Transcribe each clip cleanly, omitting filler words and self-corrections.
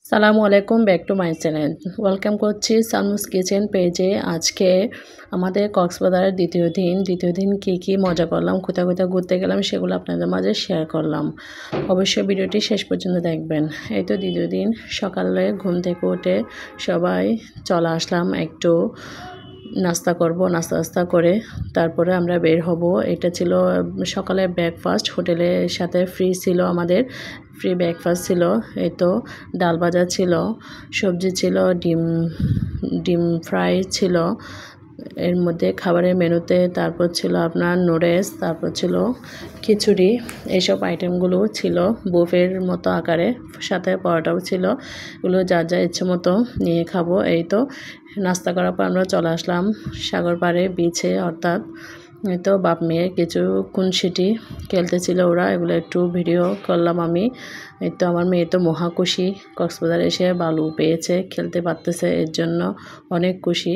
সালামু আলাইকুম, back to my channel. Welcome করছি সানুস কিচেন পেজে। আজকে আমাদের কক্সবাজারের দ্বিতীয় দিন কী মজা করলাম, কোথায় কোথায় ঘুরতে গেলাম সেগুলো আপনাদের মাঝে শেয়ার করলাম। অবশ্যই ভিডিওটি শেষ পর্যন্ত দেখবেন। এই তো দ্বিতীয় দিন সকালে ঘুম থেকে উঠে সবাই চলে আসলাম একটু নাস্তা করব। নাস্তা করে তারপরে আমরা বের হব। এটা ছিল সকালে ব্রেকফাস্ট, হোটেলের সাথে ফ্রি ছিল, আমাদের ফ্রি ব্রেকফাস্ট ছিল। এই তো ডাল ভাজা ছিল, সবজি ছিল, ডিম ফ্রাই ছিল এর মধ্যে খাবারের মেনুতে। তারপর ছিল আপনার নুডলস, তারপর ছিল খিচুড়ি। এইসব আইটেমগুলো ছিল বুফের মতো আকারে, সাথে পরোটাও ছিল। এগুলো যার যা ইচ্ছে মতো নিয়ে খাবো। এই তো নাস্তা করার পর আমরা চলে আসলাম সাগর পাড়ে, বিচে। অর্থাৎ এই তো বাপ মেয়ে কিছুক্ষণ সিটি খেলতেছিল ওরা, এগুলো একটু ভিডিও করলাম আমি। এই তো আমার মেয়ে তো মহা খুশি, কক্সবাজার এসে বালু পেয়েছে, খেলতে পারতেছে, এর জন্য অনেক খুশি।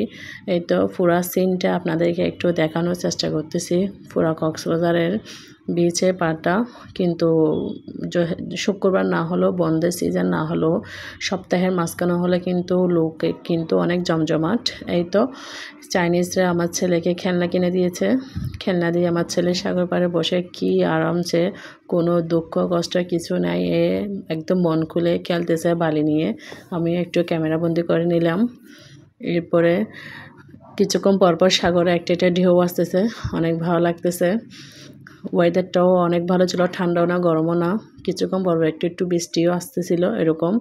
এই তো পুরা সিনটা আপনাদেরকে একটু দেখানোর চেষ্টা করতেছি, পুরা কক্সবাজারের বিচে পাড়টা। কিন্তু শুক্রবার না হলেও, বন্ধের সিজন না হলেও, সপ্তাহের মাঝখানে হলে কিন্তু লোক কিন্তু অনেক জমজমাট। এই তো চাইনিজরা আমার ছেলেকে খেলনা কিনে দিয়েছে। খেলনা দিয়ে আমার ছেলে সাগর পাড়ে বসে কি আরামসে, কোনো দুঃখ কষ্ট কিছু নাই, এ একদম মন খুলে খেলতেছে বালি নিয়ে। আমিও একটু ক্যামেরাবন্দি করে নিলাম। এরপরে কিছুক্ষণ পরপর সাগরে একটা ঢেউ আসতেছে, অনেক ভালো লাগতেছে। ওয়েদারটাও অনেক ভালো ছিল, ঠান্ডাও না গরমও না। কিছুক্ষণ পরপর একটু বৃষ্টিও আসতেছিল এরকম।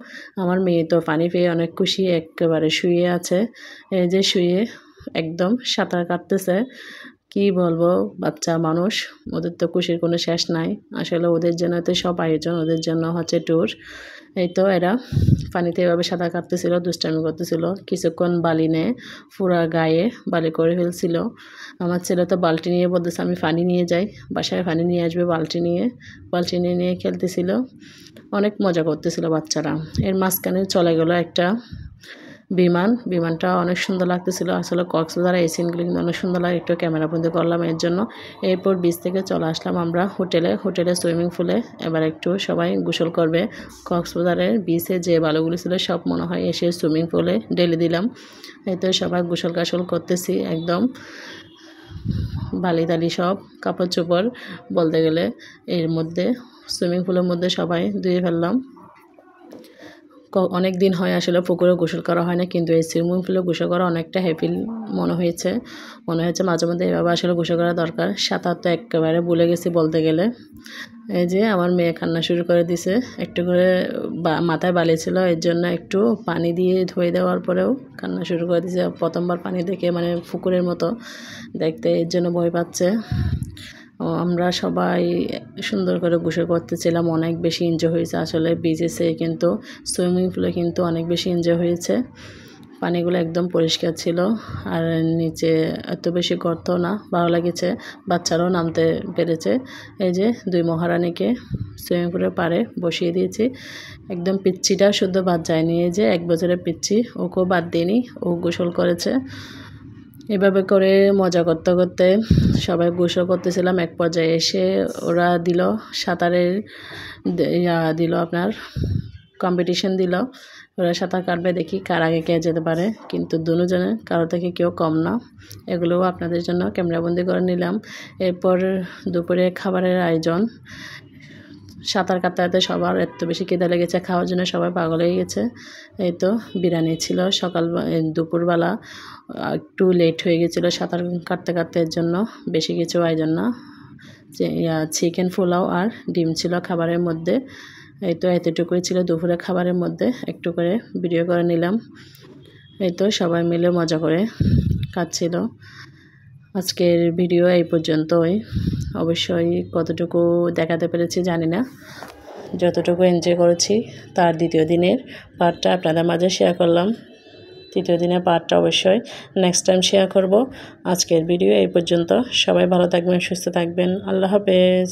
আমার মেয়ে তো পানি পেয়ে অনেক খুশি, একেবারে শুয়ে আছে। এই যে শুয়ে একদম সাঁতার কাটতেছে। কি বলবো, বাচ্চা মানুষ, ওদের তো খুশির কোনো শেষ নাই। আসলে ওদের জন্য তো সব আয়োজন, ওদের জন্য হচ্ছে ট্যুর। এই তো এরা পানিতে এভাবে সাঁতার কাটতেছিল, দুষ্টামি করতেছিল। কিছুক্ষণ বালি নিয়ে পুরা গায়ে বালি করে ফেলছিল। আমার ছেলে তো বালতি নিয়ে বলতেছে আমি পানি নিয়ে যাই, বাসায় পানি নিয়ে আসবে বালতি নিয়ে খেলতেছিল। অনেক মজা করতেছিল বাচ্চারা। এর মাঝখানে চলে গেল একটা বিমানটা অনেক সুন্দর লাগতেছিল। আসলে কক্সবাজার এই সিনগুলো কিন্তু অনেক সুন্দর লাগে, একটু ক্যামেরাবন্দি করলাম এর জন্য। এরপর বিচ থেকে চলে আসলাম আমরা হোটেলে সুইমিং পুলে। এবার একটু সবাই গোসল করবে। কক্সবাজারের বিচে যে বালুগুলো ছিল সব মনে হয় এসে সুইমিং পুলে ঢেলে দিলাম। এই তো সবাই গোসল করতেছি একদম, বালি টালি সব কাপড় চোপড় বলতে গেলে এর মধ্যে, সুইমিং পুলের মধ্যে সবাই ধুয়ে ফেললাম। অনেক দিন হয় আসলে পুকুরে গোসল করা হয় না, কিন্তু এই সুইমিং পুলে গোসল করা অনেকটা হ্যাপি মনে হয়েছে মাঝে মধ্যে এভাবে আসলে গোসল করা দরকার। সাঁতার তো একেবারে ভুলে গেছি বলতে গেলে। এই যে আমার মেয়ে কান্না শুরু করে দিছে, একটু করে মাথায় বালি ছিল, এর জন্য একটু পানি দিয়ে ধুয়ে দেওয়ার পরেও কান্না শুরু করে দিছে। প্রথমবার পানি দেখে, মানে পুকুরের মতো দেখতে, এর জন্য ভয় পাচ্ছে। আমরা সবাই সুন্দর করে গোসল করতেছিলাম, অনেক বেশি এনজয় হয়েছে আসলে বিচেসে, কিন্তু সুইমিং পুলে কিন্তু অনেক বেশি এনজয় হয়েছে। পানিগুলো একদম পরিষ্কার ছিল, আর নিচে এত বেশি গর্ত না, ভালো লেগেছে। বাচ্চারাও নামতে পেরেছে। এই যে দুই মহারানীকে সুইমিং পুলের পাড়ে বসিয়ে দিয়েছি। একদম পিচ্ছিটা শুদ্ধ বাদ যায়নি, এই যে 1 বছরের পিচ্ছি, ওকেও বাদ দিইনি, ও গোসল করেছে। এভাবে করে মজা করতে করতে সবাই গোসল করতেছিলাম। এক পর্যায়ে এসে ওরা দিল সাঁতারের দিল আপনার কম্পিটিশন দিল। ওরা সাঁতার কাটবে, দেখি কার আগে কে যেতে পারে। কিন্তু দুজনে কারো থেকে কেউ কম না। এগুলোও আপনাদের জন্য ক্যামেরাবন্দি করে নিলাম। এরপর দুপুরে খাবারের আয়োজন। সাঁতার কাটতে সবার এত বেশি খিদে লেগেছে, খাওয়ার জন্য সবাই পাগল হয়ে গেছে। এই তো বিরিয়ানি ছিল দুপুরবেলা, একটু লেট হয়ে গেছিলো সাঁতার কাটতে, এর জন্য বেশি কিছু আয়োজন না। চিকেন পোলাও আর ডিম ছিল খাবারের মধ্যে। এই তো এতটুকুই ছিল দুপুরে খাবারের মধ্যে, একটু করে ভিডিও করে নিলাম। এই তো সবাই মিলে মজা করে খাচ্ছিল। আজকের ভিডিও এই পর্যন্তই। অবশ্যই কতটুকু দেখাতে পেরেছি জানি না, যতটুকু এনজয় করেছি তার দ্বিতীয় দিনের পার্টটা আপনাদের মাঝে শেয়ার করলাম। তৃতীয় দিনের পার্টটা অবশ্যই নেক্সট টাইম শেয়ার করব। আজকের ভিডিও এই পর্যন্ত। সবাই ভালো থাকবেন, সুস্থ থাকবেন। আল্লাহ হাফেজ।